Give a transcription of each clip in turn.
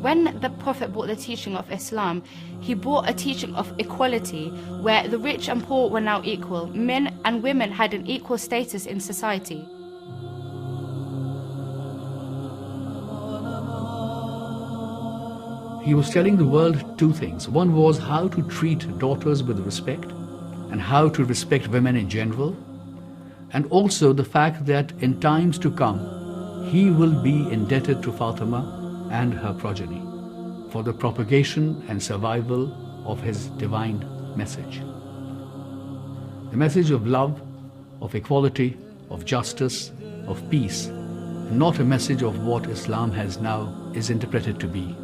when the Prophet brought the teaching of Islam, he brought a teaching of equality, where the rich and poor were now equal. Men and women had an equal status in society. He was telling the world two things. One was how to treat daughters with respect and how to respect women in general, and also the fact that in times to come, he will be indebted to Fatima and her progeny for the propagation and survival of his divine message. The message of love, of equality, of justice, of peace, not a message of what Islam has now is interpreted to be.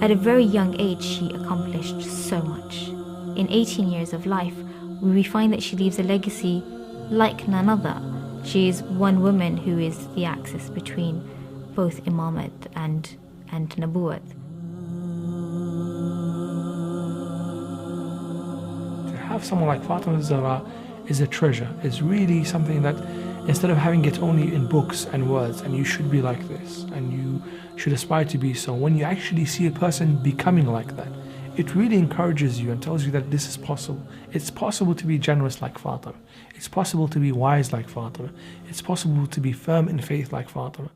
At a very young age, she accomplished so much. In 18 years of life, we find that she leaves a legacy like none other. She is one woman who is the axis between both imamat and nabuwat. To have someone like Fatima Zahra is a treasure. It's really something that, instead of having it only in books and words, and you should be like this, and you should aspire to be so, when you actually see a person becoming like that, it really encourages you and tells you that this is possible. It's possible to be generous like Fatima. It's possible to be wise like Fatima. It's possible to be firm in faith like Fatima.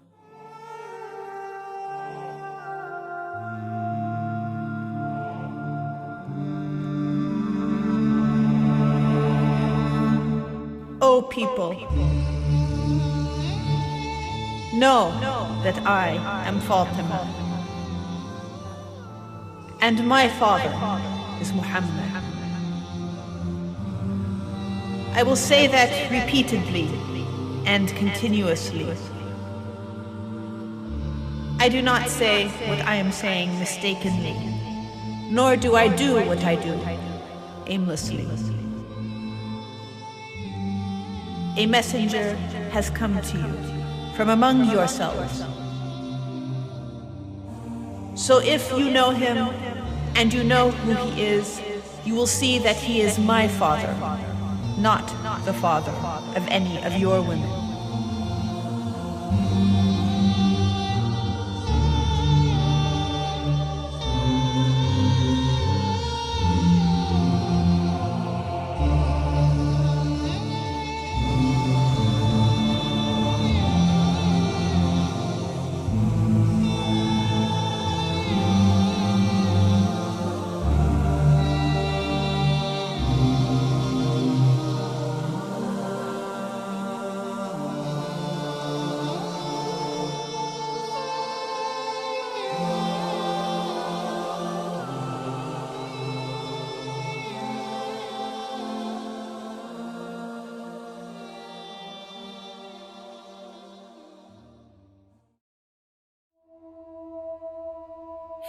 O people, know that I am Fatima, and my father is Muhammad. I will say that repeatedly and continuously. I do not say what I am saying mistakenly, nor do I do what I do aimlessly. A messenger has come to you from among yourselves. So if you know him and you know who he is, you will see that he is my father, not the father of any of your women.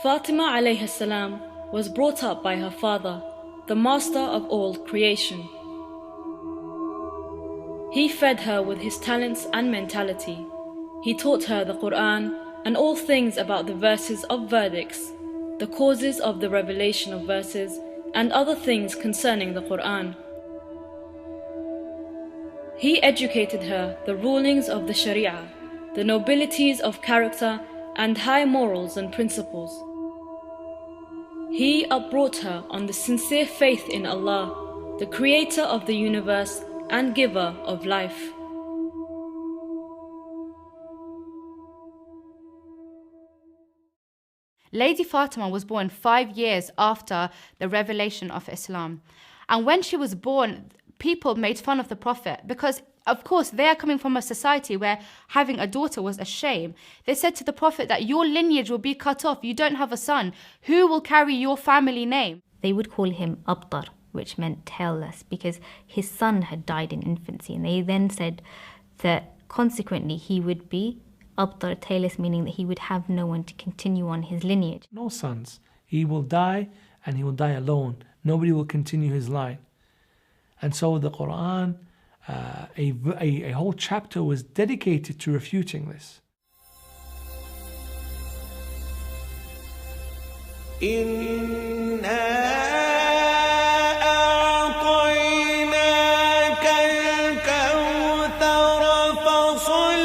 Fatima alayhi salam was brought up by her father, the master of all creation. He fed her with his talents and mentality. He taught her the Quran and all things about the verses of verdicts, the causes of the revelation of verses, and other things concerning the Quran. He educated her the rulings of the Sharia, the nobilities of character, and high morals and principles. He upbrought her on the sincere faith in Allah, the creator of the universe and giver of life. Lady Fatima was born 5 years after the revelation of Islam. And when she was born, people made fun of the Prophet because, of course, they are coming from a society where having a daughter was a shame. They said to the Prophet that your lineage will be cut off. You don't have a son. Who will carry your family name? They would call him Abtar, which meant tailless, because his son had died in infancy. And they then said that consequently he would be Abtar, tailless, meaning that he would have no one to continue on his lineage. No sons. He will die, and he will die alone. Nobody will continue his line. And so the Quran, a whole chapter was dedicated to refuting this. أعطيناك الكوثر فصل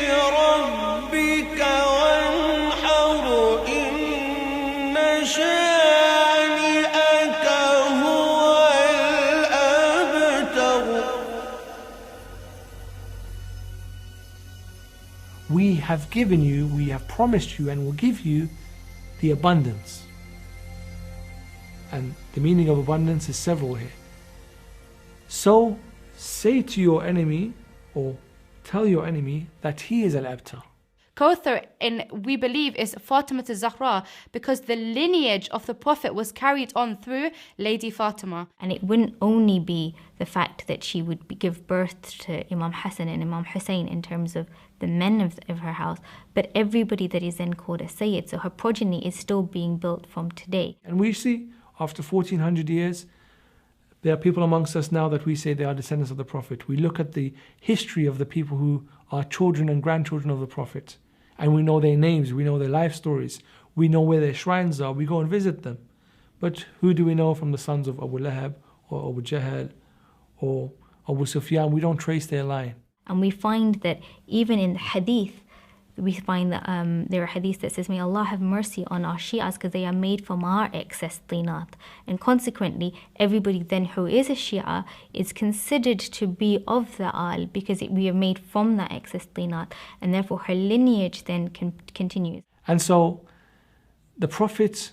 لربك we have given you, we have promised you and will give you the abundance. And the meaning of abundance is several here. So say to your enemy, or tell your enemy, that he is al-abtar. Kauthar, we believe, is Fatima al-Zahra because the lineage of the Prophet was carried on through Lady Fatima. And it wouldn't only be the fact that she would give birth to Imam Hassan and Imam Hussein in terms of the men of her house, but everybody that is then called a Sayyid. So her progeny is still being built from today. And we see, after 1400 years, there are people amongst us now that we say they are descendants of the Prophet. We look at the history of the people who are children and grandchildren of the Prophet, and we know their names, we know their life stories, we know where their shrines are, we go and visit them. But who do we know from the sons of Abu Lahab or Abu Jahl or Abu Sufyan? We don't trace their line. And we find that even in the hadith, we find that there are hadiths that says, may Allah have mercy on our Shi'as because they are made from our excess tinat. And consequently, everybody then who is a Shi'a is considered to be of the Al because we are made from that excess tinat. And therefore her lineage then continues. And so the Prophet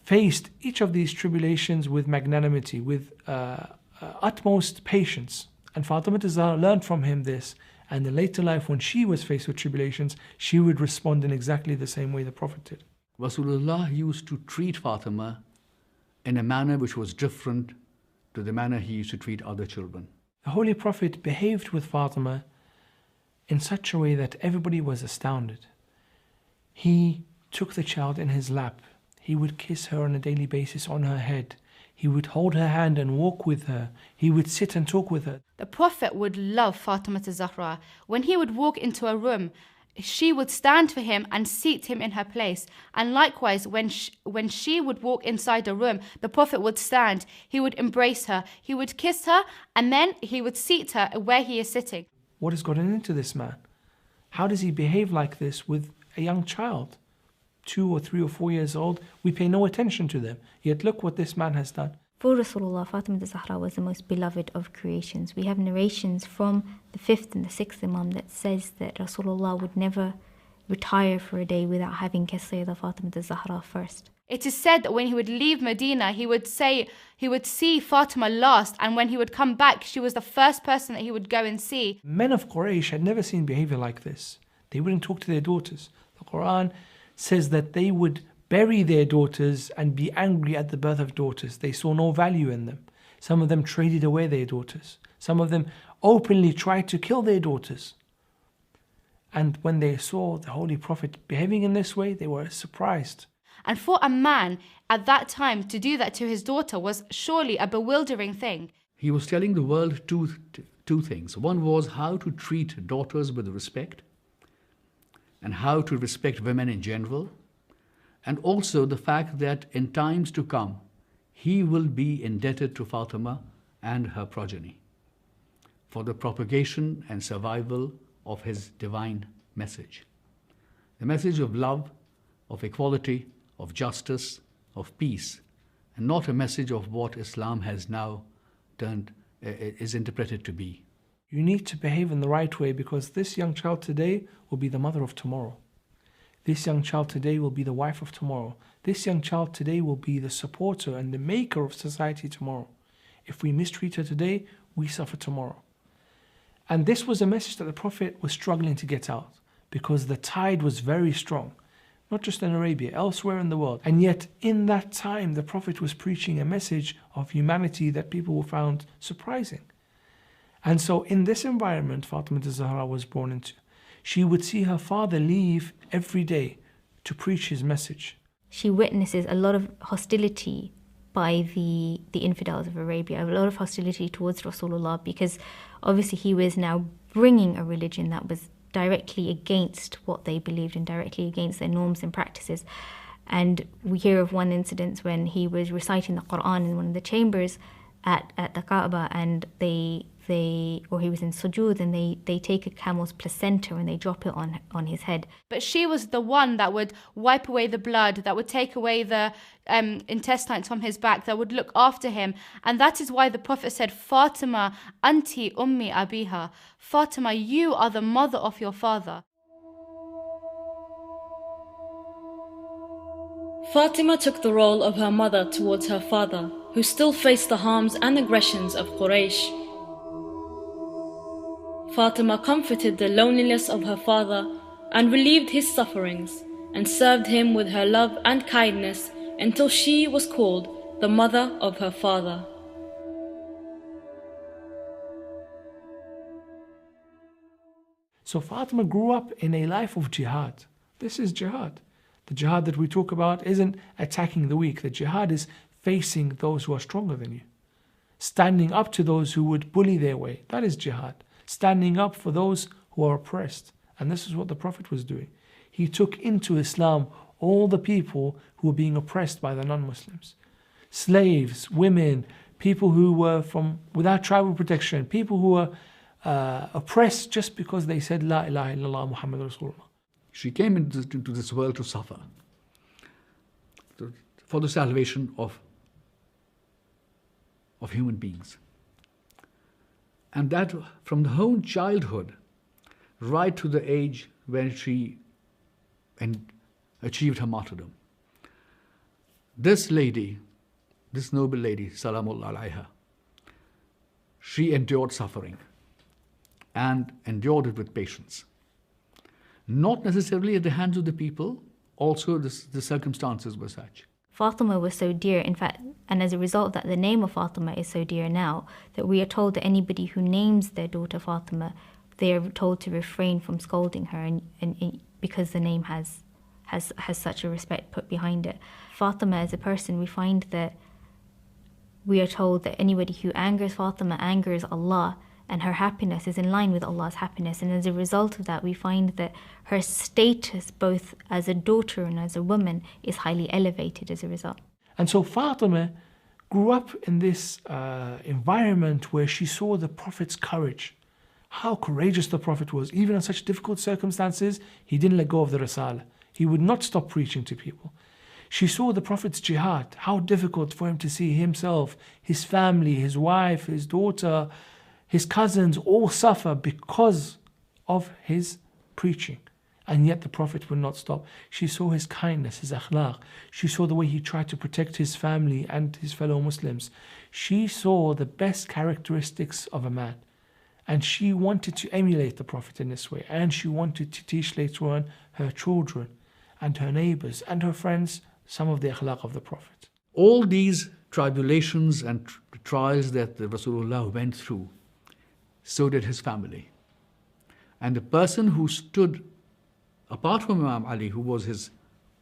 faced each of these tribulations with magnanimity, with utmost patience. And Fatima al-Zahra learned from him this. And in later life, when she was faced with tribulations, she would respond in exactly the same way the Prophet did. Rasulullah used to treat Fatima in a manner which was different to the manner he used to treat other children. The Holy Prophet behaved with Fatima in such a way that everybody was astounded. He took the child in his lap. He would kiss her on a daily basis on her head. He would hold her hand and walk with her. He would sit and talk with her. The Prophet would love Fatima al-Zahra. When he would walk into a room, she would stand for him and seat him in her place. And likewise, when she would walk inside a room, the Prophet would stand. He would embrace her. He would kiss her, and then he would seat her where he is sitting. What has gotten into this man? How does he behave like this with a young child? 2 or 3 or 4 years old, we pay no attention to them. Yet look what this man has done. For Rasulullah, Fatima al-Zahra was the most beloved of creations. We have narrations from the 5th and the 6th Imam that says that Rasulullah would never retire for a day without having kissed Sayyidah Fatima al-Zahra first. It is said that when he would leave Medina, he would see Fatima last, and when he would come back, she was the first person that he would go and see. Men of Quraysh had never seen behavior like this. They wouldn't talk to their daughters. The Quran says that they would bury their daughters and be angry at the birth of daughters. They saw no value in them. Some of them traded away their daughters. Some of them openly tried to kill their daughters. And when they saw the Holy Prophet behaving in this way, they were surprised. And for a man at that time to do that to his daughter was surely a bewildering thing. He was telling the world two things. One was how to treat daughters with respect, and how to respect women in general, and also the fact that in times to come, he will be indebted to Fatima and her progeny for the propagation and survival of his divine message. The message of love, of equality, of justice, of peace, and not a message of what Islam has now is interpreted to be. You need to behave in the right way because this young child today will be the mother of tomorrow. This young child today will be the wife of tomorrow. This young child today will be the supporter and the maker of society tomorrow. If we mistreat her today, we suffer tomorrow. And this was a message that the Prophet was struggling to get out because the tide was very strong, not just in Arabia, elsewhere in the world. And yet in that time, the Prophet was preaching a message of humanity that people found surprising. And so in this environment, Fatima al-Zahra was born into. She would see her father leave every day to preach his message. She witnesses a lot of hostility by the infidels of Arabia, a lot of hostility towards Rasulullah because obviously he was now bringing a religion that was directly against what they believed and directly against their norms and practices. And we hear of one incident when he was reciting the Quran in one of the chambers, at the Kaaba, and or he was in sujood, and they take a camel's placenta and they drop it on his head. But she was the one that would wipe away the blood, that would take away the intestines from his back, that would look after him. And that is why the Prophet said, Fatima, anti ummi abiha. Fatima, you are the mother of your father. Fatima took the role of her mother towards her father, who still faced the harms and aggressions of Quraysh. Fatima comforted the loneliness of her father and relieved his sufferings, and served him with her love and kindness until she was called the mother of her father. So Fatima grew up in a life of jihad. This is jihad. The jihad that we talk about isn't attacking the weak. The jihad is facing those who are stronger than you. Standing up to those who would bully their way. That is jihad. Standing up for those who are oppressed. And this is what the Prophet was doing. He took into Islam all the people who were being oppressed by the non-Muslims. Slaves, women, people who were without tribal protection, people who were oppressed just because they said La ilaha illallah Muhammad Rasulullah. She came into this world to suffer, for the salvation of human beings. And that from the whole childhood, right to the age when she achieved her martyrdom. This lady, this noble lady, Salamullah alayha, she endured suffering and endured it with patience. Not necessarily at the hands of the people, also the circumstances were such. Fatima was so dear, in fact, and as a result of that, the name of Fatima is so dear now that we are told that anybody who names their daughter Fatima, they are told to refrain from scolding her, and because the name has such a respect put behind it. Fatima as a person, we find that we are told that anybody who angers Fatima angers Allah, and her happiness is in line with Allah's happiness. And as a result of that, we find that her status, both as a daughter and as a woman, is highly elevated as a result. And so Fatima grew up in this environment where she saw the Prophet's courage. How courageous the Prophet was. Even in such difficult circumstances, he didn't let go of the Risala. He would not stop preaching to people. She saw the Prophet's jihad, how difficult for him to see himself, his family, his wife, his daughter, his cousins all suffer because of his preaching. And yet the Prophet would not stop. She saw his kindness, his akhlaq. She saw the way he tried to protect his family and his fellow Muslims. She saw the best characteristics of a man. And she wanted to emulate the Prophet in this way. And she wanted to teach later on her children and her neighbors and her friends some of the akhlaq of the Prophet. All these tribulations and trials that the Rasulullah went through, so did his family. And the person who stood, apart from Imam Ali, who was his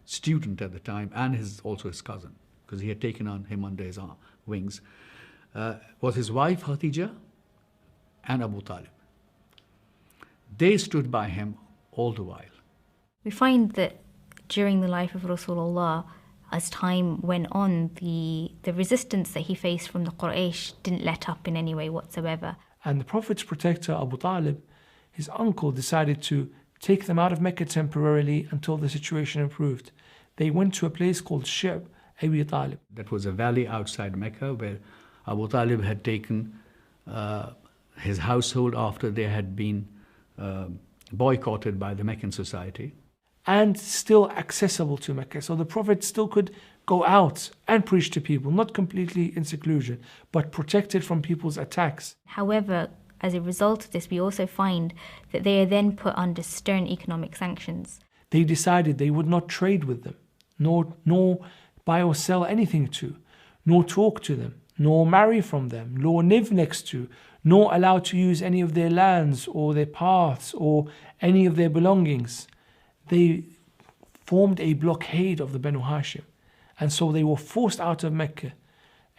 student at the time, and also his cousin, because he had taken on him under his wings, was his wife Khadija and Abu-Talib. They stood by him all the while. We find that during the life of Rasulullah, as time went on, the resistance that he faced from the Quraysh didn't let up in any way whatsoever. And the Prophet's protector, Abu-Talib, his uncle, decided to take them out of Mecca temporarily until the situation improved. They went to a place called Shib, Abu-Talib. That was a valley outside Mecca where Abu-Talib had taken his household after they had been boycotted by the Meccan society. And still accessible to Mecca. So the Prophet still could go out and preach to people, not completely in seclusion, but protected from people's attacks. However, as a result of this, we also find that they are then put under stern economic sanctions. They decided they would not trade with them, nor buy or sell anything to, nor talk to them, nor marry from them, nor live next to, nor allow to use any of their lands or their paths or any of their belongings. They formed a blockade of the Banu Hashim, and so they were forced out of Mecca.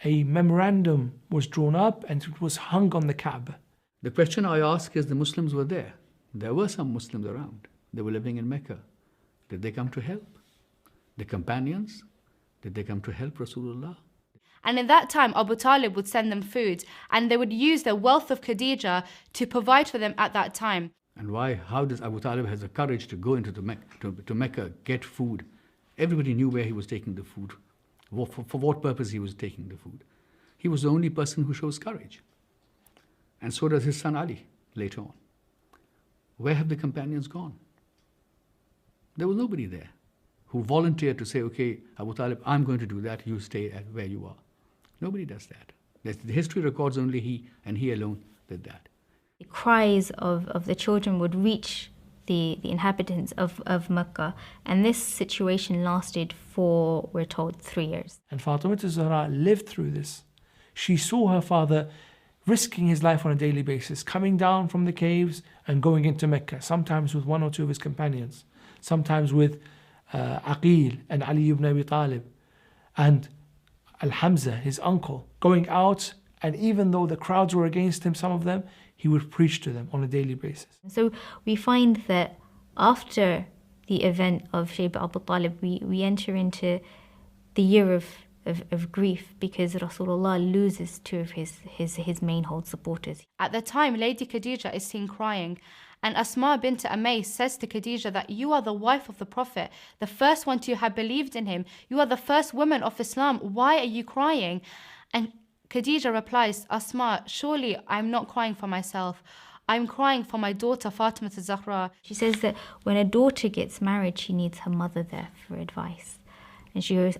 A memorandum was drawn up and it was hung on the Kaaba. The question I ask is, the Muslims were there. There were some Muslims around. They were living in Mecca. Did they come to help? The companions? Did they come to help Rasulullah? And in that time, Abu-Talib would send them food, and they would use the wealth of Khadija to provide for them at that time. And why? How does Abu-Talib have the courage to go into to Mecca, get food? Everybody knew where he was taking the food, for what purpose he was taking the food. He was the only person who shows courage. And so does his son Ali later on. Where have the companions gone? There was nobody there who volunteered to say, okay, Abu-Talib, I'm going to do that, you stay at where you are. Nobody does that. The history records only he, and he alone, did that. The cries of the children would reach the inhabitants of Mecca, and this situation lasted for, we're told, 3 years. And Fatima Zahra lived through this. She saw her father risking his life on a daily basis, coming down from the caves and going into Mecca, sometimes with one or two of his companions, sometimes with Aqil and Ali ibn Abi Talib and Hamza, his uncle, going out, and even though the crowds were against him, some of them, he would preach to them on a daily basis. So we find that after the event of Shayba Abu-Talib, we enter into the year of grief, because Rasulullah loses two of his main hold supporters. At the time, Lady Khadija is seen crying, and Asma bint Umays says to Khadija that you are the wife of the Prophet, the first one to have believed in him. You are the first woman of Islam. Why are you crying? And Khadija replies, Asma, surely I'm not crying for myself. I'm crying for my daughter Fatima Zahra. She says that when a daughter gets married, she needs her mother there for advice. And she goes,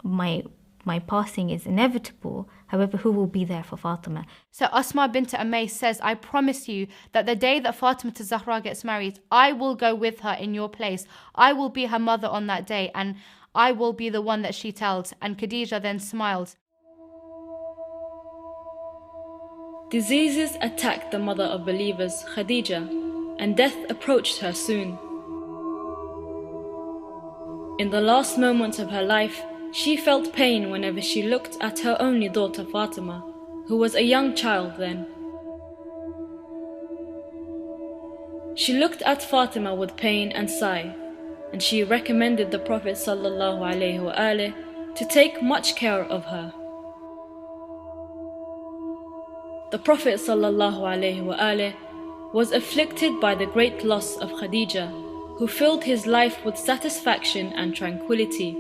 my passing is inevitable, however, who will be there for Fatima? So Asma bint Umays says, I promise you that the day that Fatima Zahra gets married, I will go with her in your place. I will be her mother on that day, and I will be the one that she tells. And Khadija then smiled. Diseases attacked the mother of believers, Khadija, and death approached her soon. In the last moments of her life, she felt pain whenever she looked at her only daughter Fatima, who was a young child then. She looked at Fatima with pain and sigh, and she recommended the Prophet ﷺ to take much care of her. The Prophet ﷺ was afflicted by the great loss of Khadija, who filled his life with satisfaction and tranquility,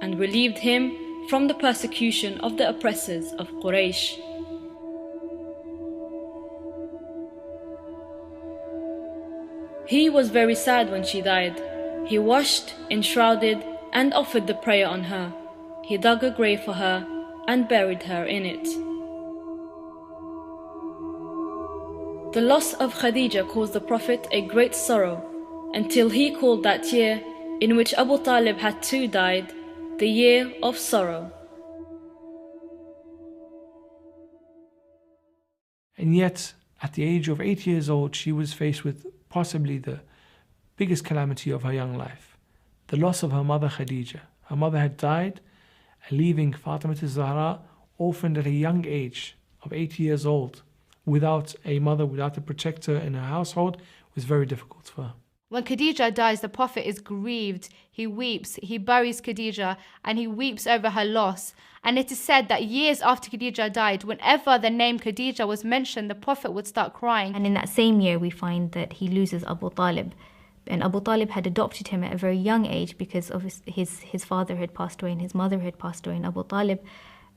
and relieved him from the persecution of the oppressors of Quraysh. He was very sad when she died. He washed, enshrouded, and offered the prayer on her. He dug a grave for her and buried her in it. The loss of Khadija caused the Prophet a great sorrow, until he called that year in which Abu-Talib had too died, the year of sorrow. And yet, at the age of 8 years old, she was faced with possibly the biggest calamity of her young life, the loss of her mother Khadija. Her mother had died, leaving Fatima Zahra orphaned at a young age of 8 years old, without a mother, without a protector in her household, was very difficult for her. When Khadija dies, the Prophet is grieved. He weeps. He buries Khadija, and he weeps over her loss. And it is said that years after Khadija died, whenever the name Khadija was mentioned, the Prophet would start crying. And in that same year, we find that he loses Abu-Talib. And Abu-Talib had adopted him at a very young age because of his father had passed away and his mother had passed away. And Abu-Talib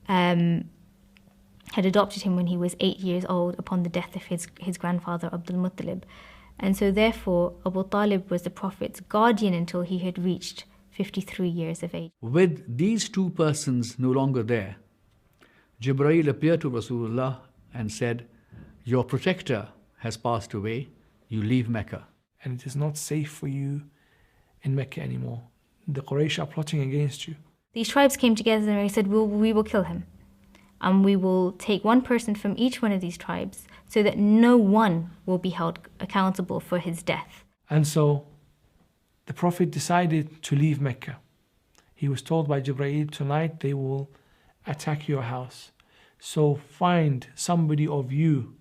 had adopted him when he was 8 years old upon the death of his grandfather, Abdul-Muttalib. And so therefore, Abu-Talib was the Prophet's guardian until he had reached 53 years of age. With these two persons no longer there, Jibreel appeared to Rasulullah and said, your protector has passed away, you leave Mecca. And it is not safe for you in Mecca anymore. The Quraysh are plotting against you. These tribes came together and they said, we will kill him. And we will take one person from each one of these tribes so that no one will be held accountable for his death. And so the Prophet decided to leave Mecca. He was told by Jibreel, tonight they will attack your house. So find somebody of you,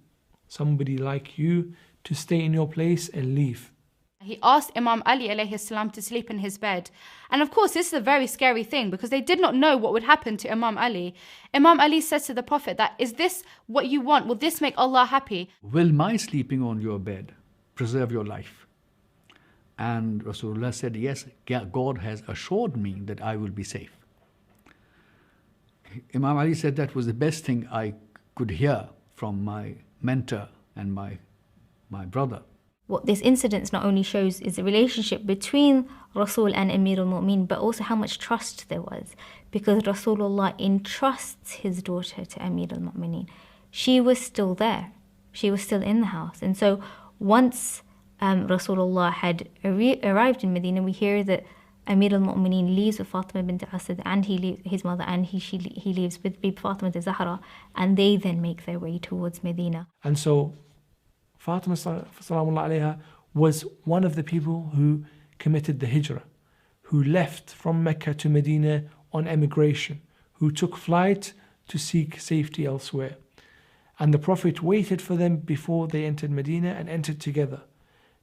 somebody like you, to stay in your place and leave. He asked Imam Ali alayhi salam to sleep in his bed. And of course, this is a very scary thing because they did not know what would happen to Imam Ali. Imam Ali says to the Prophet that, is this what you want? Will this make Allah happy? Will my sleeping on your bed preserve your life? And Rasulullah said, yes, God has assured me that I will be safe. Imam Ali said that was the best thing I could hear from my mentor and my brother. What this incident not only shows is the relationship between Rasul and Amir al-Mu'min, but also how much trust there was. Because Rasulullah entrusts his daughter to Amir al-Mu'minin. She was still there. She was still in the house. And so once Rasulullah had arrived in Medina, we hear that Amir al-Mu'minin leaves with Fatima bint Asad and his mother, and he leaves with Fatima Zahra, and they then make their way towards Medina. And so Fatima sallallahu alayha was one of the people who committed the hijrah, who left from Mecca to Medina on emigration, who took flight to seek safety elsewhere. And the Prophet waited for them before they entered Medina and entered together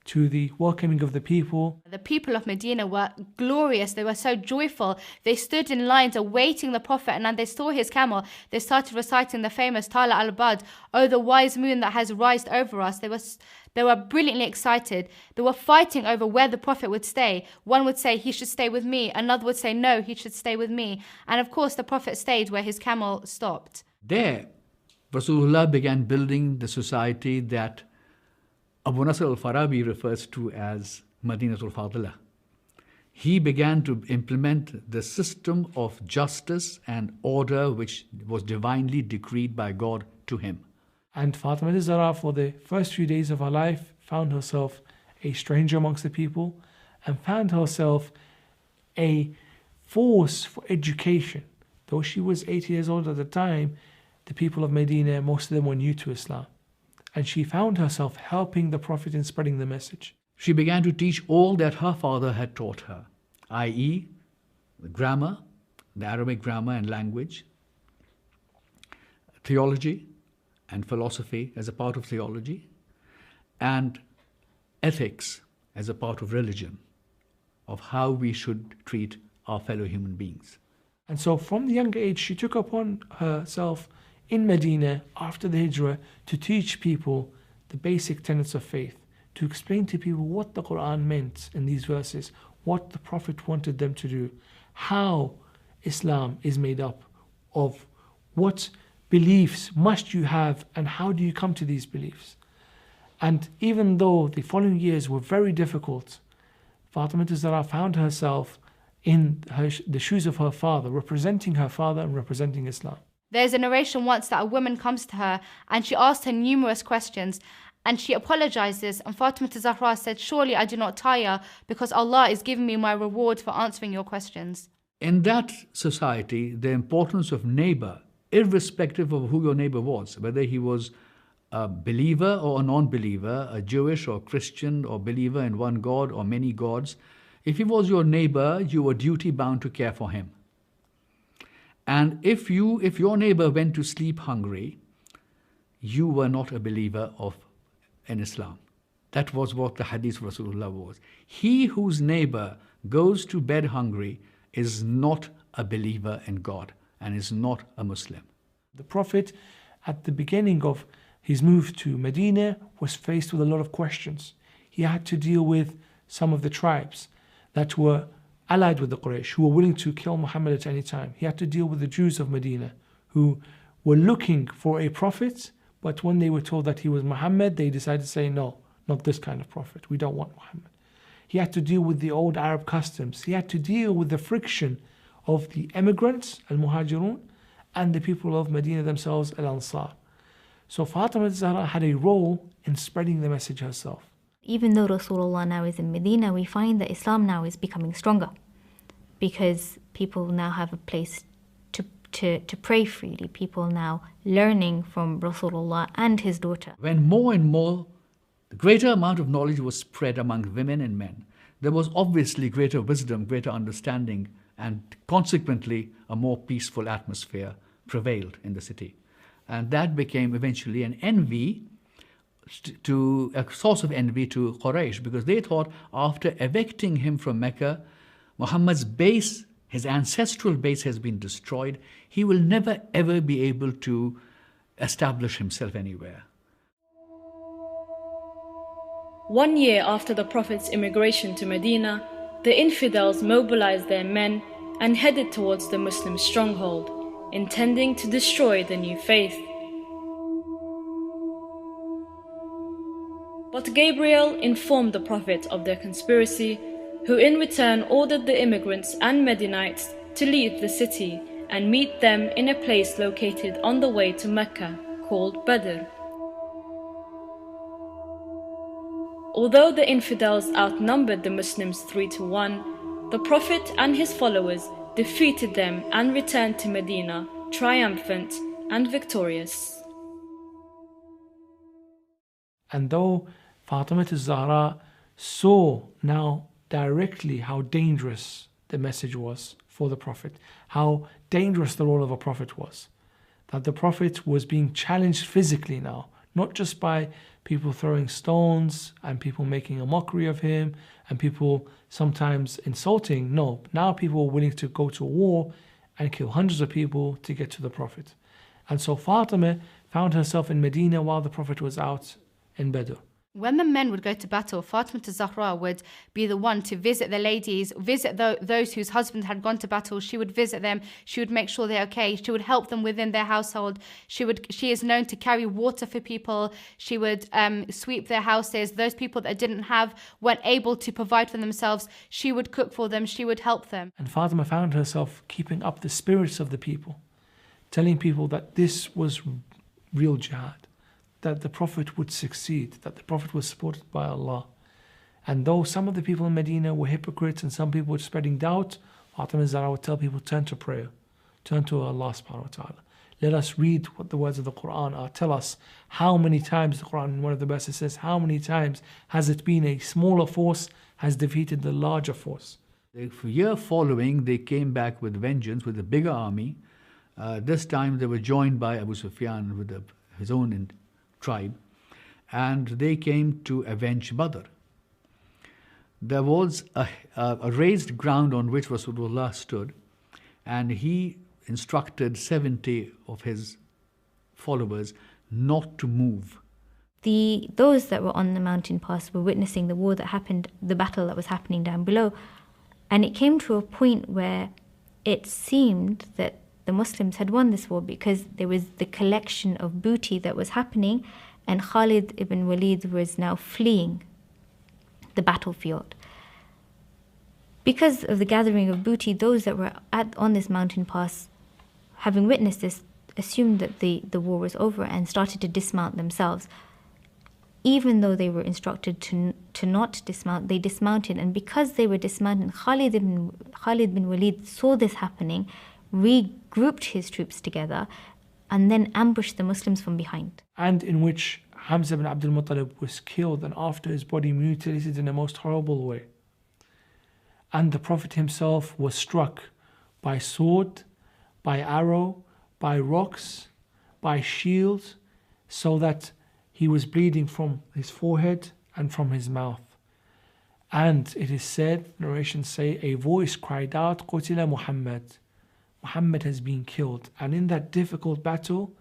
to the welcoming of the people. The people of Medina were glorious. They were so joyful. They stood in lines awaiting the Prophet, and when they saw his camel, they started reciting the famous Tala al-Badr, "Oh, the wise moon that has rised over us." They were brilliantly excited. They were fighting over where the Prophet would stay. One would say, he should stay with me. Another would say, no, he should stay with me. And of course, the Prophet stayed where his camel stopped. There, Rasulullah began building the society that Abu Nasr al-Farabi refers to as Madinatul Fadila. He began to implement the system of justice and order which was divinely decreed by God to him. And Fatima Zahra, for the first few days of her life, found herself a stranger amongst the people and found herself a force for education. Though she was 80 years old at the time, the people of Medina, most of them were new to Islam. And she found herself helping the Prophet in spreading the message. She began to teach all that her father had taught her, i.e., the grammar, the Arabic grammar and language, theology and philosophy as a part of theology, and ethics as a part of religion, of how we should treat our fellow human beings. And so from the young age, she took upon herself in Medina after the Hijrah to teach people the basic tenets of faith, to explain to people what the Quran meant in these verses, what the Prophet wanted them to do, how Islam is made up of, what beliefs must you have and how do you come to these beliefs. And even though the following years were very difficult, Fatima Zahra found herself in the shoes of her father, representing her father and representing Islam. There's a narration once that a woman comes to her and she asked her numerous questions and she apologizes, and Fatima Zahra said, surely I do not tire because Allah is giving me my reward for answering your questions. In that society, the importance of neighbor, irrespective of who your neighbor was, whether he was a believer or a non-believer, a Jewish or Christian or believer in one God or many gods, if he was your neighbor, you were duty bound to care for him. And if your neighbor went to sleep hungry, you were not a believer in Islam. That was what the hadith of Rasulullah was. He whose neighbor goes to bed hungry is not a believer in God and is not a Muslim. The Prophet, at the beginning of his move to Medina, was faced with a lot of questions. He had to deal with some of the tribes that were allied with the Quraysh, who were willing to kill Muhammad at any time. He had to deal with the Jews of Medina, who were looking for a prophet, but when they were told that he was Muhammad, they decided to say, no, not this kind of prophet. We don't want Muhammad. He had to deal with the old Arab customs. He had to deal with the friction of the emigrants, al-Muhajirun, and the people of Medina themselves, al-Ansar. So Fatima Zahra had a role in spreading the message herself. Even though Rasulullah now is in Medina, we find that Islam now is becoming stronger because people now have a place to pray freely. People now learning from Rasulullah and his daughter. When more and more, the greater amount of knowledge was spread among women and men, there was obviously greater wisdom, greater understanding, and consequently a more peaceful atmosphere prevailed in the city. And that became eventually an envy a source of envy to Quraysh, because they thought after evicting him from Mecca, Muhammad's base, his ancestral base, has been destroyed. He will never ever be able to establish himself anywhere. 1 year after the Prophet's immigration to Medina, the infidels mobilized their men and headed towards the Muslim stronghold, intending to destroy the new faith. But Gabriel informed the Prophet of their conspiracy, who in return ordered the immigrants and Medinites to leave the city and meet them in a place located on the way to Mecca called Badr. Although the infidels outnumbered the Muslims 3-1, the Prophet and his followers defeated them and returned to Medina triumphant and victorious. And though Fatima al-Zahra saw now directly how dangerous the message was for the Prophet, how dangerous the role of a Prophet was, that the Prophet was being challenged physically now, not just by people throwing stones and people making a mockery of him and people sometimes insulting. No, now people were willing to go to war and kill hundreds of people to get to the Prophet. And so Fatima found herself in Medina while the Prophet was out in Badr. When the men would go to battle, Fatima al-Zahra would be the one to visit the ladies, visit those whose husbands had gone to battle. She would visit them. She would make sure they're okay. She would help them within their household. She is known to carry water for people. She would sweep their houses. Those people that weren't able to provide for themselves, she would cook for them. She would help them. And Fatima found herself keeping up the spirits of the people, telling people that this was real jihad, that the Prophet would succeed, that the Prophet was supported by Allah. And though some of the people in Medina were hypocrites and some people were spreading doubt, Fatima al-Zahra would tell people, turn to prayer, turn to Allah subhanahu wa ta'ala. Let us read what the words of the Quran are. Tell us how many times the Quran, in one of the verses says, how many times has it been a smaller force has defeated the larger force. The year following, they came back with vengeance, with a bigger army. This time they were joined by Abu Sufyan with his own tribe, and they came to avenge Badr. There was a raised ground on which Rasulullah stood, and he instructed 70 of his followers not to move. Those that were on the mountain pass were witnessing the war that happened, the battle that was happening down below, and it came to a point where it seemed that the Muslims had won this war because there was the collection of booty that was happening, and Khalid ibn Walid was now fleeing the battlefield. Because of the gathering of booty, those that were on this mountain pass, having witnessed this, assumed that the war was over and started to dismount themselves. Even though they were instructed to not dismount, they dismounted, and because they were dismounted, Khalid bin Walid saw this happening, regrouped his troops together, and then ambushed the Muslims from behind. And in which Hamza bin Ahlulbayt was killed, and after his body mutilated in a most horrible way. And the Prophet himself was struck by sword, by arrow, by rocks, by shield, so that he was bleeding from his forehead and from his mouth. And it is said, narrations say, a voice cried out, "Qutila Muhammad." Muhammad has been killed. And in that difficult battle,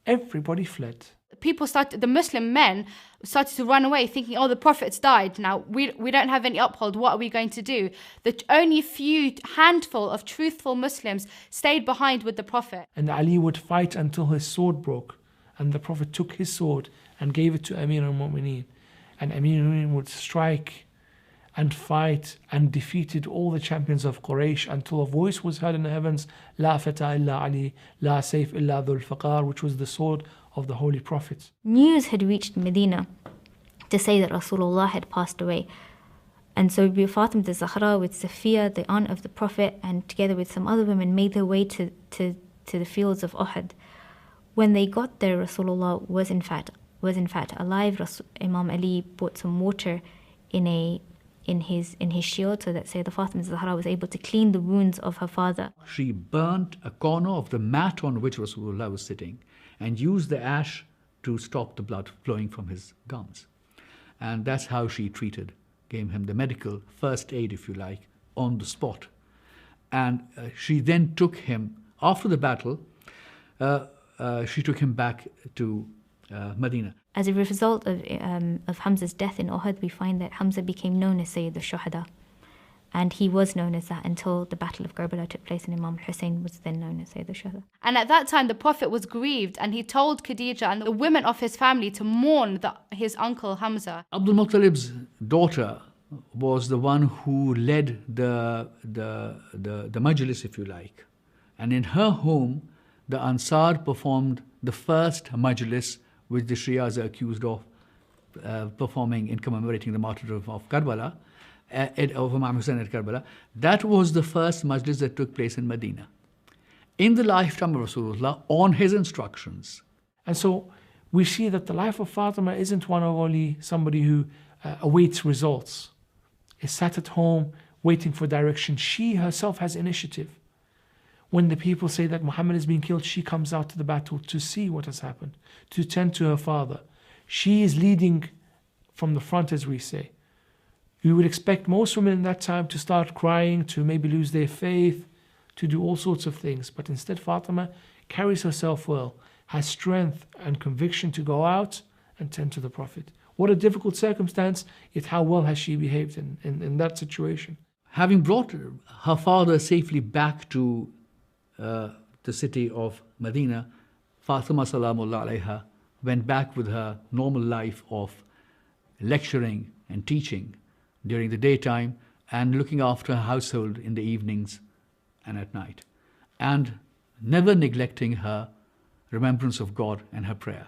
everybody fled. The Muslim men started to run away thinking, oh, the Prophet's died. Now, we don't have any uphold. What are we going to do? Only handful of truthful Muslims stayed behind with the Prophet. And Ali would fight until his sword broke. And the Prophet took his sword and gave it to Amir al-Mu'mineen. And Amir al-Mu'mineen would strike and fight and defeated all the champions of Quraysh until a voice was heard in the heavens, La fata illa Ali, la sayf illa dhul faqar, which was the sword of the Holy Prophet. News had reached Medina to say that Rasulullah had passed away. And so Fatima al-Zahra with Safiya, the aunt of the Prophet, and together with some other women made their way to the fields of Uhud. When they got there, Rasulullah was in fact alive. Imam Ali brought some water in his shield, so that the Fatima al-Zahra was able to clean the wounds of her father. She burnt a corner of the mat on which Rasulullah was sitting and used the ash to stop the blood flowing from his gums. And that's how she gave him the medical first aid, if you like, on the spot. And she then took him, after the battle, she took him back to Medina. As a result of Hamza's death in Uhud, we find that Hamza became known as Sayyid al-Shuhada. And he was known as that until the Battle of Karbala took place, and Imam Hussein was then known as Sayyid al-Shuhada. And at that time, the Prophet was grieved, and he told Khadija and the women of his family to mourn his uncle Hamza. Abdul-Muttalib's daughter was the one who led the majlis, if you like. And in her home, the Ansar performed the first majlis which the Shias are accused of performing in commemorating the martyrdom of Karbala, of Imam Hussein at Karbala. That was the first majlis that took place in Medina, in the lifetime of Rasulullah, on his instructions. And so we see that the life of Fatima isn't one of only somebody who awaits results, is sat at home waiting for direction. She herself has initiative. When the people say that Muhammad is being killed, she comes out to the battle to see what has happened, to tend to her father. She is leading from the front, as we say. You would expect most women in that time to start crying, to maybe lose their faith, to do all sorts of things. But instead, Fatima carries herself well, has strength and conviction to go out and tend to the Prophet. What a difficult circumstance, yet how well has she behaved in that situation. Having brought her father safely back to the city of Medina, Fatima Salamullah alayha went back with her normal life of lecturing and teaching during the daytime and looking after her household in the evenings and at night, and never neglecting her remembrance of God and her prayer.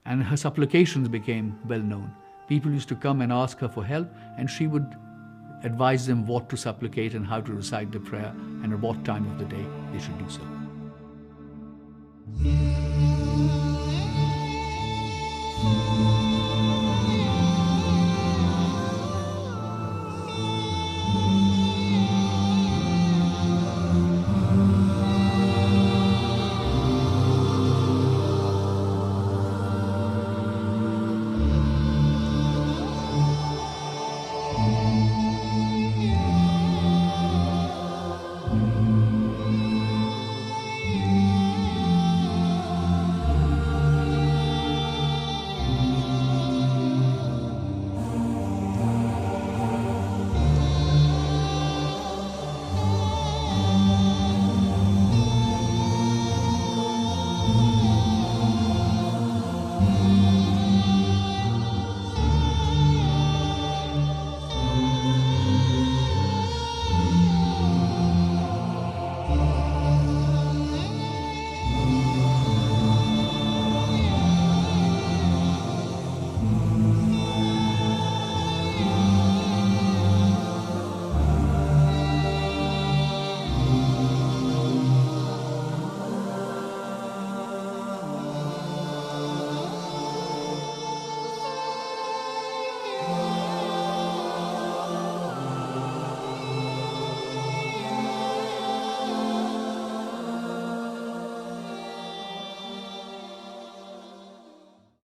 And her supplications became well known. People used to come and ask her for help, and she would advise them what to supplicate and how to recite the prayer and at what time of the day they should do so.